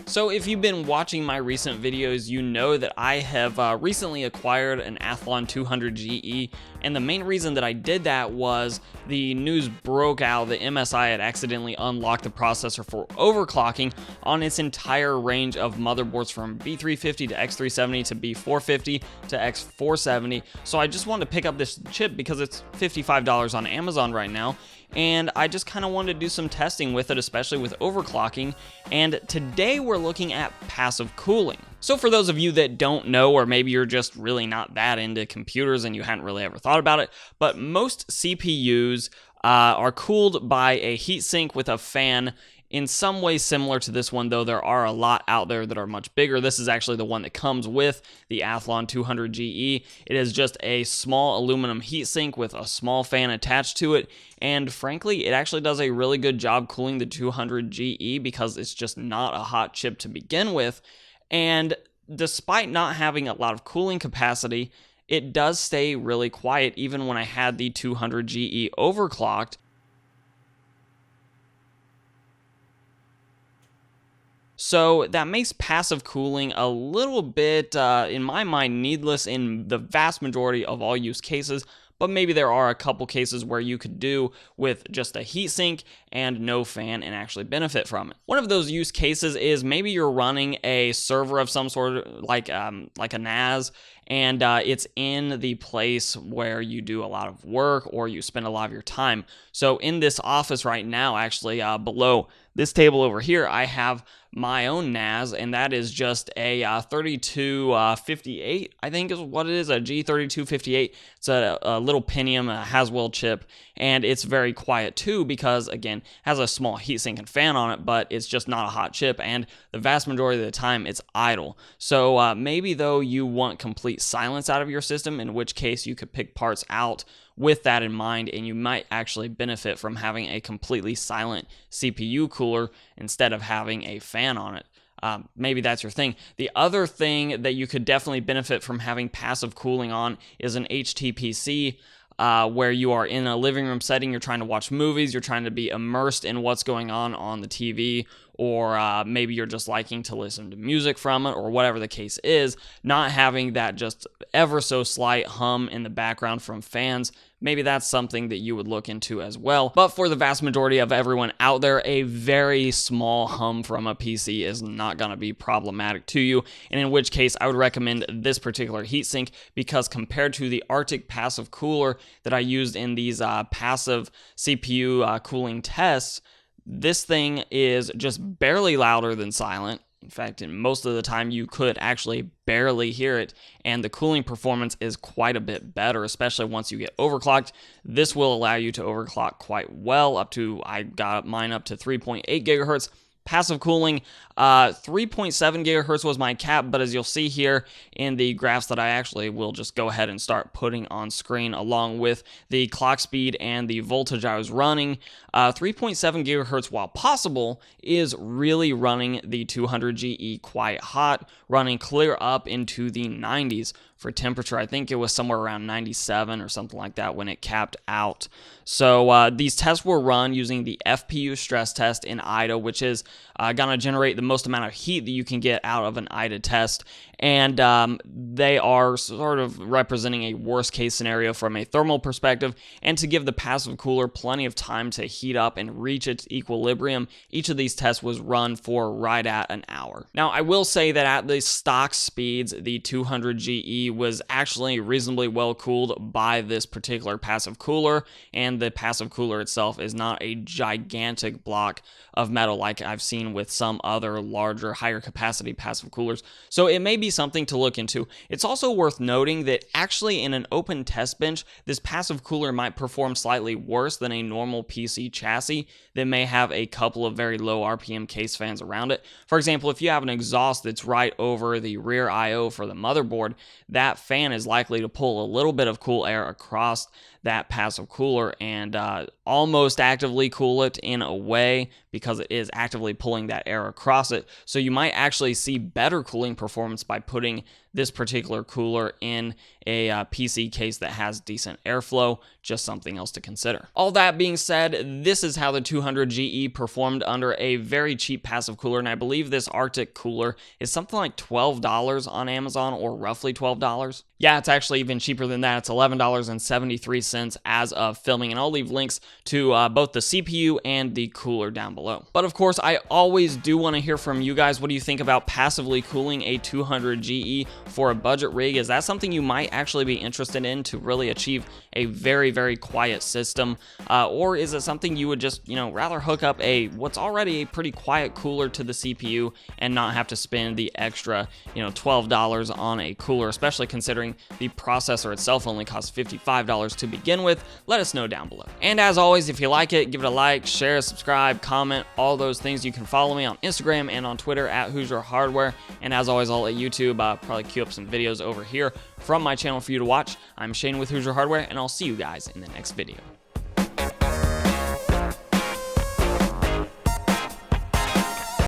So if you've been watching my recent videos, you know that I have recently acquired an Athlon 200 GE, and the main reason that I did that was the news broke out that MSI had accidentally unlocked the processor for overclocking on its entire range of motherboards from B350 to X370 to B450 to X470. So I just wanted to pick up this chip because it's $55 on Amazon right now, and I just kind of wanted to do some testing with it, especially with overclocking. And today we're looking at passive cooling. So for those of you that don't know, or maybe you're just really not that into computers and you hadn't really ever thought about it, but most CPUs are cooled by a heatsink with a fan in some way similar to this one, though there are a lot out there that are much bigger. This is actually the one that comes with the Athlon 200 GE. It is just a small aluminum heatsink with a small fan attached to it, and frankly, it actually does a really good job cooling the 200 GE because it's just not a hot chip to begin with. And despite not having a lot of cooling capacity, it does stay really quiet even when I had the 200 GE overclocked. So that makes passive cooling a little bit, in my mind, needless in the vast majority of all use cases, but maybe there are a couple cases where you could do with just a heatsink and no fan and actually benefit from it. One of those use cases is maybe you're running a server of some sort, like a NAS, and it's in the place where you do a lot of work or you spend a lot of your time. So in this office right now, actually below this table over here, I have my own NAS, and that is just a 3258, I think is what it is, a G3258. It's a little Pentium, a Haswell chip, and it's very quiet too because, again, has a small heatsink and fan on it, but it's just not a hot chip, and the vast majority of the time it's idle. So maybe though you want complete silence out of your system, in which case you could pick parts out with that in mind, and you might actually benefit from having a completely silent CPU cooler instead of having a fan on it. Maybe that's your thing. The other thing that you could definitely benefit from having passive cooling on is an HTPC, where you are in a living room setting, you're trying to watch movies, you're trying to be immersed in what's going on the TV, or maybe you're just liking to listen to music from it, or whatever the case is. Not having that just ever so slight hum in the background from fans, maybe that's something that you would look into as well. But for the vast majority of everyone out there, a very small hum from a PC is not going to be problematic to you, and in which case I would recommend this particular heatsink, because compared to the Arctic passive cooler that I used in these passive CPU cooling tests, this thing is just barely louder than silent. In fact, in most of the time you could actually barely hear it, and the cooling performance is quite a bit better, especially once you get overclocked. This will allow you to overclock quite well, I got mine up to 3.8 gigahertz. Passive cooling, 3.7 gigahertz was my cap, but as you'll see here in the graphs that I actually will just go ahead and start putting on screen along with the clock speed and the voltage I was running, 3.7 gigahertz, while possible, is really running the 200 GE quite hot, running clear up into the 90s. For temperature, I think it was somewhere around 97 or something like that when it capped out. So these tests were run using the FPU stress test in IDA, which is going to generate the most amount of heat that you can get out of an IDA test. And they are sort of representing a worst case scenario from a thermal perspective, and to give the passive cooler plenty of time to heat up and reach its equilibrium, each of these tests was run for right at an hour. Now, I will say that at the stock speeds, the 200 GE was actually reasonably well cooled by this particular passive cooler, and the passive cooler itself is not a gigantic block of metal like I've seen with some other larger, higher capacity passive coolers. So it may be something to look into. It's also worth noting that actually in an open test bench, this passive cooler might perform slightly worse than a normal PC chassis that may have a couple of very low RPM case fans around it. For example, if you have an exhaust that's right over the rear I/O for the motherboard, that fan is likely to pull a little bit of cool air across that passive cooler and almost actively cool it in a way because it is actively pulling that air across it. So you might actually see better cooling performance by putting this particular cooler in a PC case that has decent airflow. Just something else to consider. All that being said, this is how the 200GE performed under a very cheap passive cooler, and I believe this Arctic cooler is something like $12 on Amazon, or roughly $12. Yeah, it's actually even cheaper than that. It's $11.73 as of filming, and I'll leave links to both the CPU and the cooler down below. But of course, I always do want to hear from you guys. What do you think about passively cooling a 200GE for a budget rig? Is that something you might actually be interested in to really achieve a very, very quiet system? Or is it something you would just, rather hook up what's already a pretty quiet cooler to the CPU and not have to spend the extra, $12 on a cooler, especially considering the processor itself only costs $55 to begin with? Let us know down below. And as always, if you like it, give it a like, share, subscribe, comment, all those things. You can follow me on Instagram and on Twitter at Hoosier Hardware. And as always, I'll let YouTube probably queue up some videos over here from my channel for you to watch. I'm Shane with Hoosier Hardware, and I'll see you guys in the next video.